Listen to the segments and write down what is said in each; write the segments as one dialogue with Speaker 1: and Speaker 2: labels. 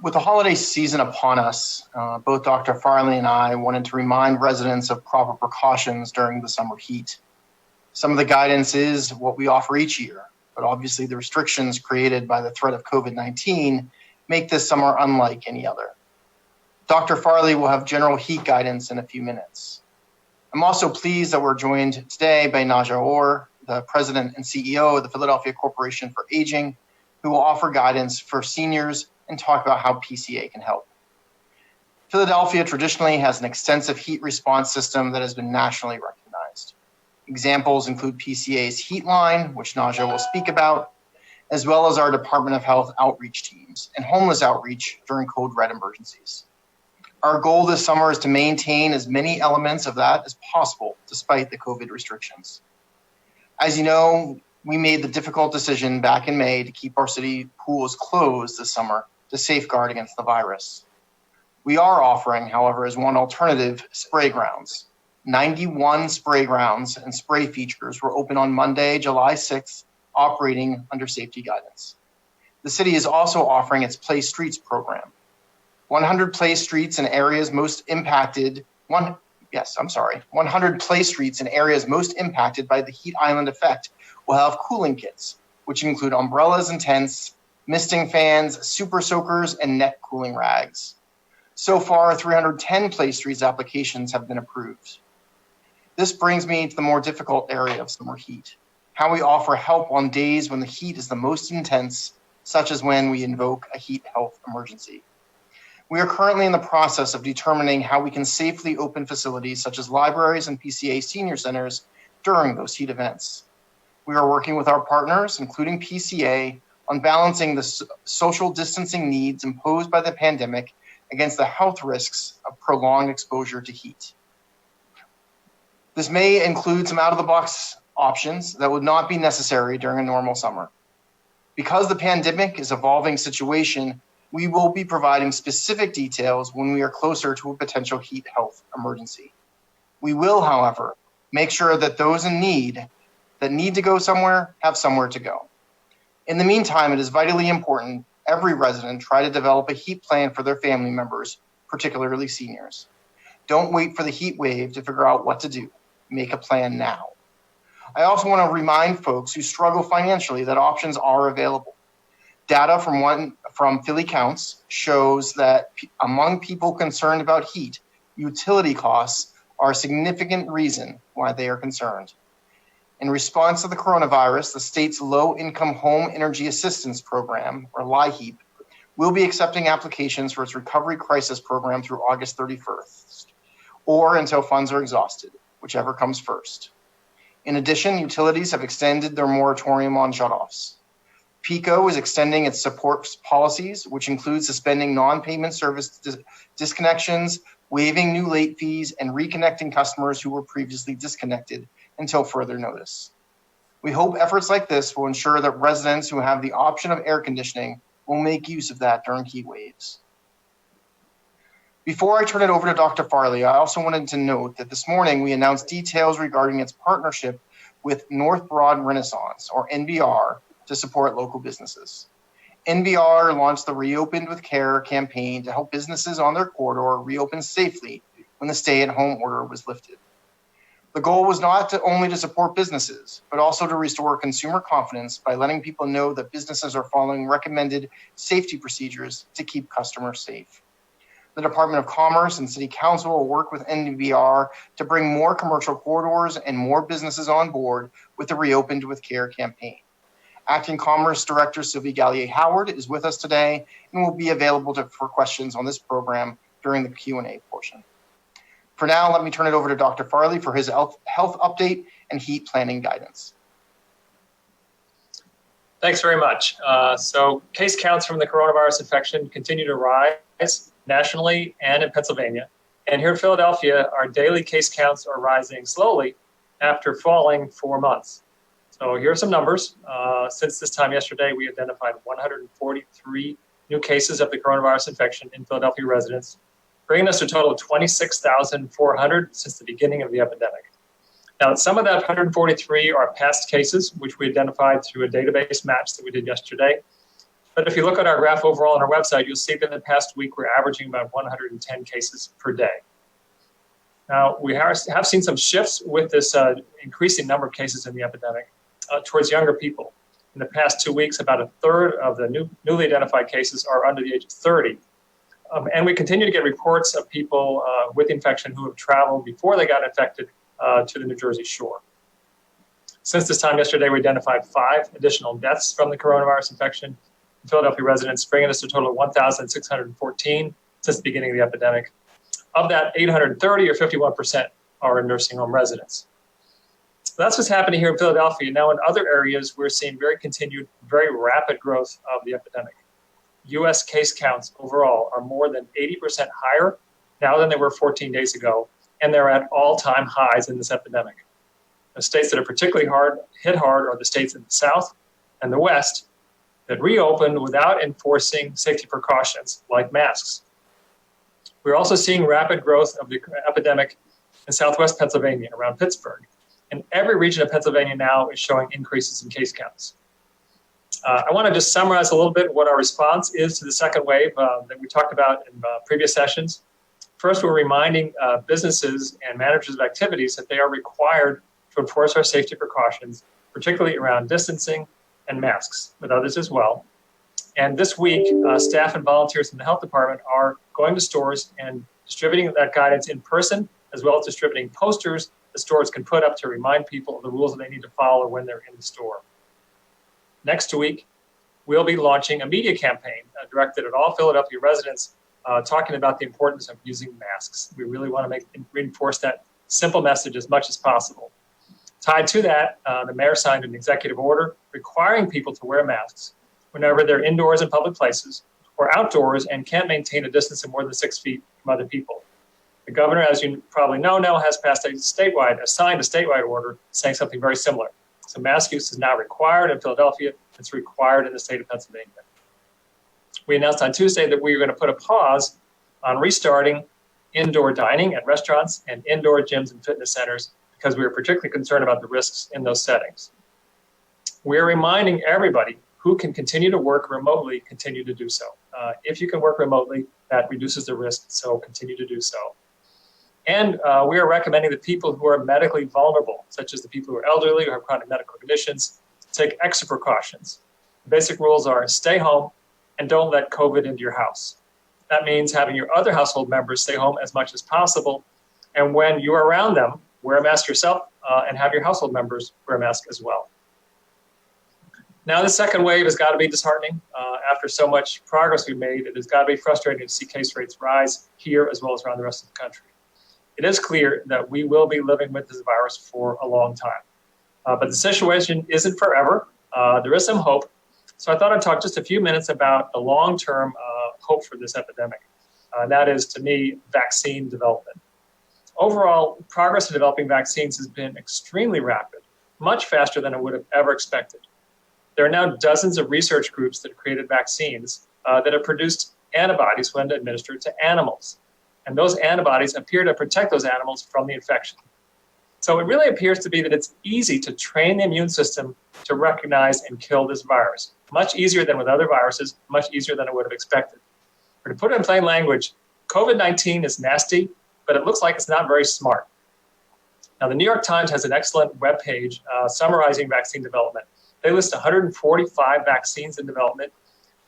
Speaker 1: With the holiday season upon us, both Dr. Farley and I wanted to remind residents of proper precautions during the summer heat. Some of the guidance is what we offer each year, but obviously the restrictions created by the threat of COVID-19 make this summer unlike any other. Dr. Farley will have general heat guidance in a few minutes. I'm also pleased that we're joined today by Najja Orr, the President and CEO of the Philadelphia Corporation for Aging, who will offer guidance for seniors and talk about how PCA can help. Philadelphia traditionally has an extensive heat response system that has been nationally recognized. Examples include PCA's Heat Line, which Najja will speak about, as well as our Department of Health outreach teams and homeless outreach during Code Red emergencies. Our goal this summer is to maintain as many elements of that as possible despite the COVID restrictions. As you know, we made the difficult decision back in May to keep our city pools closed this summer to safeguard against the virus. We are offering, however, as one alternative, spray grounds. 91 spray grounds and spray features were open on Monday, July 6th, operating under safety guidance. The city is also offering its Play Streets program. 100 play streets in areas most impacted 100 play streets in areas most impacted by the heat island effect will have cooling kits, which include umbrellas and tents, misting fans, super soakers, and neck cooling rags. So far, 310 play streets applications have been approved. This brings me to the more difficult area of summer heat, how we offer help on days when the heat is the most intense, such as when we invoke a heat health emergency. We are currently in the process of determining how we can safely open facilities such as libraries and PCA senior centers during those heat events. We are working with our partners, including PCA, on balancing the social distancing needs imposed by the pandemic against the health risks of prolonged exposure to heat. This may include some out-of-the-box options that would not be necessary during a normal summer. Because the pandemic is an evolving situation, we will be providing specific details when we are closer to a potential heat health emergency. We will, however, make sure that those in need that need to go somewhere have somewhere to go. In the meantime, it is vitally important every resident try to develop a heat plan for their family members, particularly seniors. Don't wait for the heat wave to figure out what to do. Make a plan now. I also want to remind folks who struggle financially that options are available. Data from Philly Counts shows that among people concerned about heat, utility costs are a significant reason why they are concerned. In response to the coronavirus, the state's Low-Income Home Energy Assistance Program, or LIHEAP, will be accepting applications for its Recovery Crisis Program through August 31st, or until funds are exhausted, whichever comes first. In addition, utilities have extended their moratorium on shutoffs. PECO is extending its support policies, which include suspending non-payment service disconnections, waiving new late fees, and reconnecting customers who were previously disconnected until further notice. We hope efforts like this will ensure that residents who have the option of air conditioning will make use of that during heat waves. Before I turn it over to Dr. Farley, I also wanted to note that this morning we announced details regarding its partnership with North Broad Renaissance, or NBR, to support local businesses. NBR launched the Reopened with Care campaign to help businesses on their corridor reopen safely when the stay-at-home order was lifted. The goal was not only to support businesses, but also to restore consumer confidence by letting people know that businesses are following recommended safety procedures to keep customers safe. The Department of Commerce and City Council will work with NBR to bring more commercial corridors and more businesses on board with the Reopened with Care campaign. Acting Commerce Director Sylvie Gallier-Howard is with us today and will be available for questions on this program during the Q&A portion. For now, let me turn it over to Dr. Farley for his health update and heat planning guidance.
Speaker 2: Thanks very much. So case counts from the coronavirus infection continue to rise nationally and in Pennsylvania. And here in Philadelphia, our daily case counts are rising slowly after falling for months. So here are some numbers. Since this time yesterday, we identified 143 new cases of the coronavirus infection in Philadelphia residents, bringing us to a total of 26,400 since the beginning of the epidemic. Now, some of that 143 are past cases, which we identified through a database match that we did yesterday. But if you look at our graph overall on our website, you'll see that in the past week, we're averaging about 110 cases per day. Now, we have seen some shifts with this increasing number of cases in the epidemic towards younger people. In the past 2 weeks, about a third of the newly identified cases are under the age of 30. And we continue to get reports of people with infection who have traveled before they got infected to the New Jersey shore. Since this time yesterday, we identified 5 additional deaths from the coronavirus infection in Philadelphia residents, bringing us to a total of 1,614 since the beginning of the epidemic. Of that, 830 or 51% are in nursing home residents. So that's what's happening here in Philadelphia. Now, in other areas, we're seeing very rapid growth of the epidemic. U.S. case counts overall are more than 80% higher now than they were 14 days ago, and they're at all-time highs in this epidemic. The states that are particularly hit hard are the states in the South and the West that reopened without enforcing safety precautions like masks. We're also seeing rapid growth of the epidemic in Southwest Pennsylvania, around Pittsburgh. And every region of Pennsylvania now is showing increases in case counts. I want to just summarize a little bit what our response is to the second wave that we talked about in previous sessions. First, we're reminding businesses and managers of activities that they are required to enforce our safety precautions, particularly around distancing and masks, with others as well. And this week, staff and volunteers from the health department are going to stores and distributing that guidance in person, as well as distributing posters the stores can put up to remind people of the rules that they need to follow when they're in the store. Next week, we'll be launching a media campaign directed at all Philadelphia residents talking about the importance of using masks. We really want to reinforce that simple message as much as possible. Tied to that, the mayor signed an executive order requiring people to wear masks whenever they're indoors in public places or outdoors and can't maintain a distance of more than 6 feet from other people. The governor, as you probably know now, has signed a statewide order saying something very similar. So mask use is now required in Philadelphia. It's required in the state of Pennsylvania. We announced on Tuesday that we were going to put a pause on restarting indoor dining at restaurants and indoor gyms and fitness centers because we were particularly concerned about the risks in those settings. We're reminding everybody who can continue to work remotely, continue to do so. If you can work remotely, that reduces the risk, so continue to do so. And we are recommending that people who are medically vulnerable, such as the people who are elderly or have chronic medical conditions, take extra precautions. The basic rules are stay home and don't let COVID into your house. That means having your other household members stay home as much as possible. And when you are around them, wear a mask yourself and have your household members wear a mask as well. Now, the second wave has got to be disheartening. After so much progress we've made, it has got to be frustrating to see case rates rise here as well as around the rest of the country. It is clear that we will be living with this virus for a long time. But the situation isn't forever. There is some hope. So I thought I'd talk just a few minutes about the long-term hope for this epidemic. That is, to me, vaccine development. Overall, progress in developing vaccines has been extremely rapid, much faster than I would have ever expected. There are now dozens of research groups that have created vaccines that have produced antibodies when administered to animals. And those antibodies appear to protect those animals from the infection. So it really appears to be that it's easy to train the immune system to recognize and kill this virus. Much easier than with other viruses, much easier than I would have expected. Or to put it in plain language, COVID-19 is nasty, but it looks like it's not very smart. Now, the New York Times has an excellent webpage summarizing vaccine development. They list 145 vaccines in development,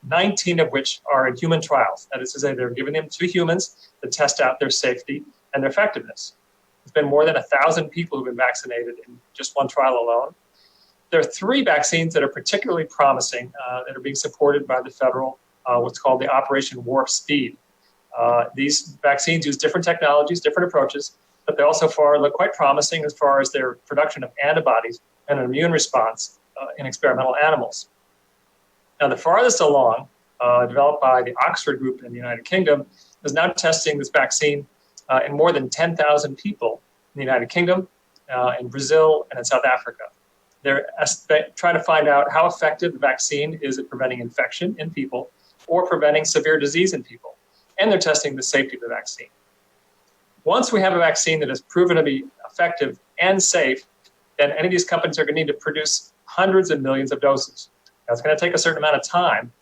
Speaker 2: 19 of which are in human trials. That is to say, they're giving them to humans to test out their safety and their effectiveness. There's been more than 1,000 people who've been vaccinated in just one trial alone. There are 3 vaccines that are particularly promising that are being supported by the federal, what's called the Operation Warp Speed. These vaccines use different technologies, different approaches, but they also look quite promising as far as their production of antibodies and an immune response in experimental animals. Now, the farthest along, developed by the Oxford Group in the United Kingdom, is now testing this vaccine in more than 10,000 people in the United Kingdom, in Brazil, and in South Africa. They're trying to find out how effective the vaccine is at preventing infection in people or preventing severe disease in people. And they're testing the safety of the vaccine. Once we have a vaccine that is proven to be effective and safe, then any of these companies are going to need to produce hundreds of millions of doses. Now, it's going to take a certain amount of time,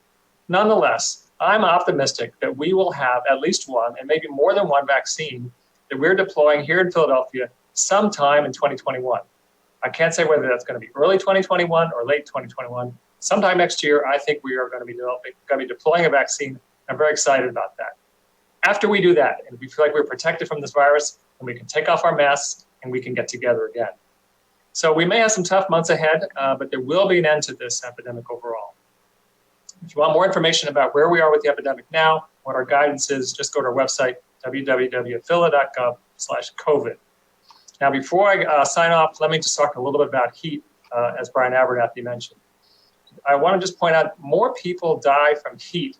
Speaker 2: Nonetheless, I'm optimistic that we will have at least one and maybe more than one vaccine that we're deploying here in Philadelphia sometime in 2021. I can't say whether that's going to be early 2021 or late 2021. Sometime next year, I think we are going to be deploying a vaccine. I'm very excited about that. After we do that, and we feel like we're protected from this virus, and we can take off our masks and we can get together again. So we may have some tough months ahead, but there will be an end to this epidemic overall. If you want more information about where we are with the epidemic now, what our guidance is, just go to our website, www.phila.gov/COVID. Now, before I sign off, let me just talk a little bit about heat, as Brian Abernathy mentioned. I want to just point out more people die from heat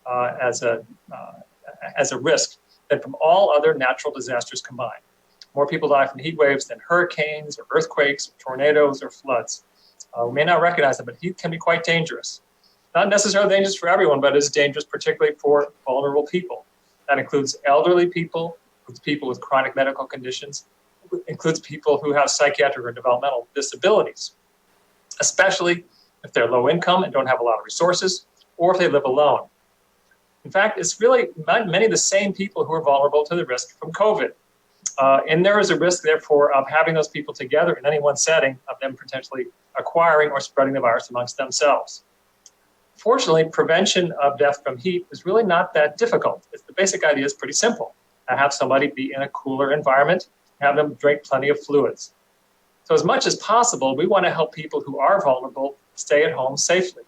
Speaker 2: as a risk than from all other natural disasters combined. More people die from heat waves than hurricanes or earthquakes, or tornadoes or floods. We may not recognize that, but heat can be quite dangerous. Not necessarily dangerous for everyone, but is dangerous particularly for vulnerable people. That includes elderly people, includes people with chronic medical conditions, includes people who have psychiatric or developmental disabilities, especially if they're low income and don't have a lot of resources, or if they live alone. In fact, it's really many of the same people who are vulnerable to the risk from COVID. And there is a risk, therefore, of having those people together in any one setting, of them potentially acquiring or spreading the virus amongst themselves. Fortunately, prevention of death from heat is really not that difficult. The basic idea is pretty simple. Have somebody be in a cooler environment, have them drink plenty of fluids. So as much as possible, we want to help people who are vulnerable stay at home safely.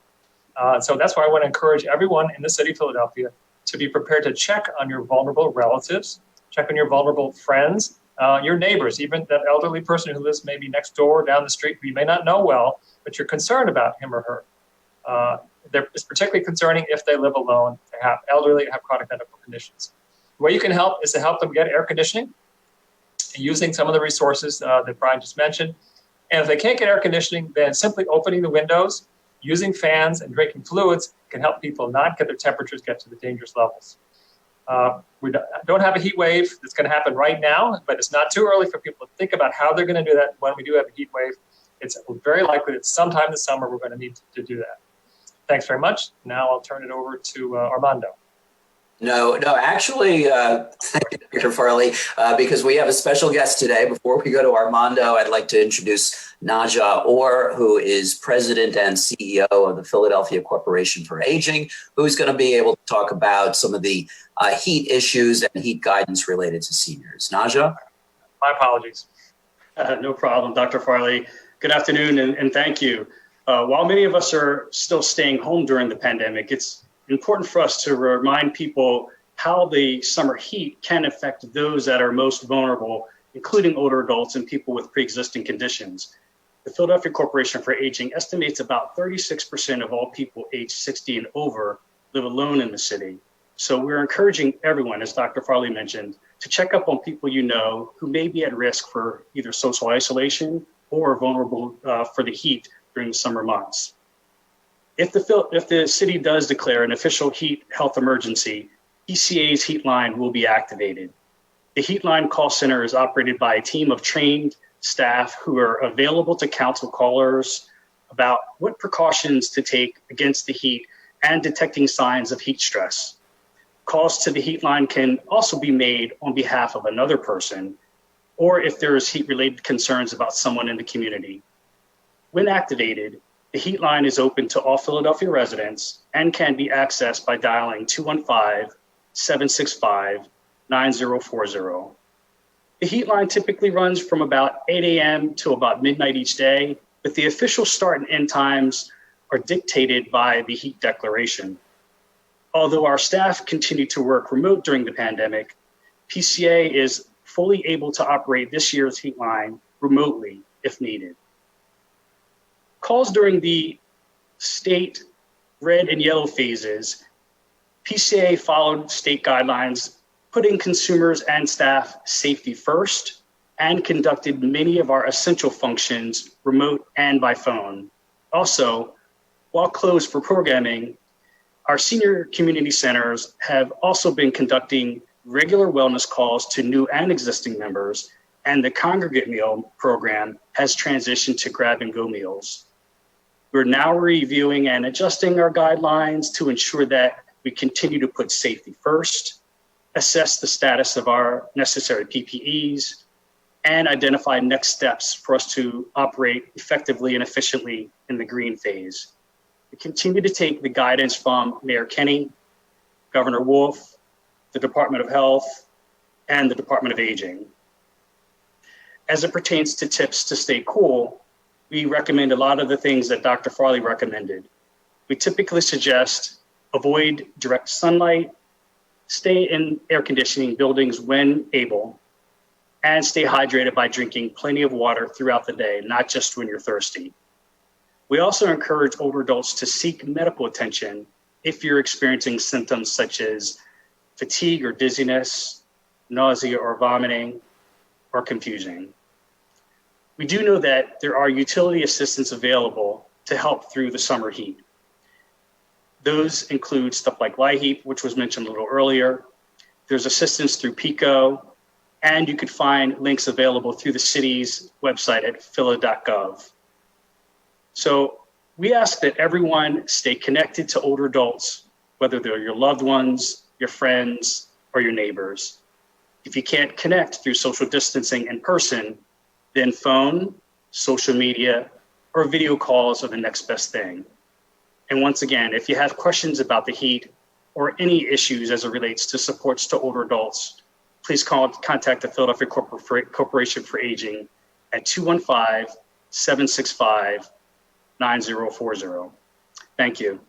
Speaker 2: So that's why I want to encourage everyone in the city of Philadelphia to be prepared to check on your vulnerable relatives, check on your vulnerable friends, your neighbors, even that elderly person who lives maybe next door or down the street who you may not know well, but you're concerned about him or her. It's particularly concerning if they live alone, they have elderly, have chronic medical conditions. The way you can help is to help them get air conditioning using some of the resources that Brian just mentioned. And if they can't get air conditioning, then simply opening the windows, using fans, and drinking fluids can help people not get their temperatures get to the dangerous levels. We don't have a heat wave that's going to happen right now, but it's not too early for people to think about how they're going to do that when we do have a heat wave. It's very likely that sometime this summer we're going to need to do that. Thanks very much. Now I'll turn it over to Armando.
Speaker 3: No, actually, thank you, Dr. Farley, because we have a special guest today. Before we go to Armando, I'd like to introduce Najja Orr, who is president and CEO of the Philadelphia Corporation for Aging, who's going to be able to talk about some of the heat issues and heat guidance related to seniors. Najja?
Speaker 2: My apologies.
Speaker 4: No problem, Dr. Farley. Good afternoon, and thank you. While many of us are still staying home during the pandemic, it's important for us to remind people how the summer heat can affect those that are most vulnerable, including older adults and people with pre-existing conditions. The Philadelphia Corporation for Aging estimates about 36% of all people aged 60 and over live alone in the city. So we're encouraging everyone, as Dr. Farley mentioned, to check up on people you know who may be at risk for either social isolation or vulnerable for the heat during the summer months. If the city does declare an official heat health emergency, PCA's heat line will be activated. The heat line call center is operated by a team of trained staff who are available to counsel callers about what precautions to take against the heat and detecting signs of heat stress. Calls to the heat line can also be made on behalf of another person, or if there is heat-related concerns about someone in the community. When activated, the heat line is open to all Philadelphia residents and can be accessed by dialing 215-765-9040. The heat line typically runs from about 8 a.m. to about midnight each day, but the official start and end times are dictated by the heat declaration. Although our staff continue to work remote during the pandemic, PCA is fully able to operate this year's heat line remotely if needed. Calls during the state red and yellow phases, PCA followed state guidelines, putting consumers and staff safety first, and conducted many of our essential functions remote and by phone. Also, while closed for programming, our senior community centers have also been conducting regular wellness calls to new and existing members, and the congregate meal program has transitioned to grab-and-go meals. We're now reviewing and adjusting our guidelines to ensure that we continue to put safety first, assess the status of our necessary PPEs, and identify next steps for us to operate effectively and efficiently in the green phase. We continue to take the guidance from Mayor Kenney, Governor Wolf, the Department of Health, and the Department of Aging. As it pertains to tips to stay cool, we recommend a lot of the things that Dr. Farley recommended. We typically suggest avoid direct sunlight, stay in air conditioning buildings when able, and stay hydrated by drinking plenty of water throughout the day, not just when you're thirsty. We also encourage older adults to seek medical attention if you're experiencing symptoms such as fatigue or dizziness, nausea or vomiting, or confusion. We do know that there are utility assistance available to help through the summer heat. Those include stuff like LIHEAP, which was mentioned a little earlier. There's assistance through PICO, and you could find links available through the city's website at phila.gov. So we ask that everyone stay connected to older adults, whether they're your loved ones, your friends, or your neighbors. If you can't connect through social distancing in person, then phone, social media, or video calls are the next best thing. And once again, if you have questions about the heat or any issues as it relates to supports to older adults, please contact the Philadelphia Corporation for Aging at 215-765-9040. Thank you.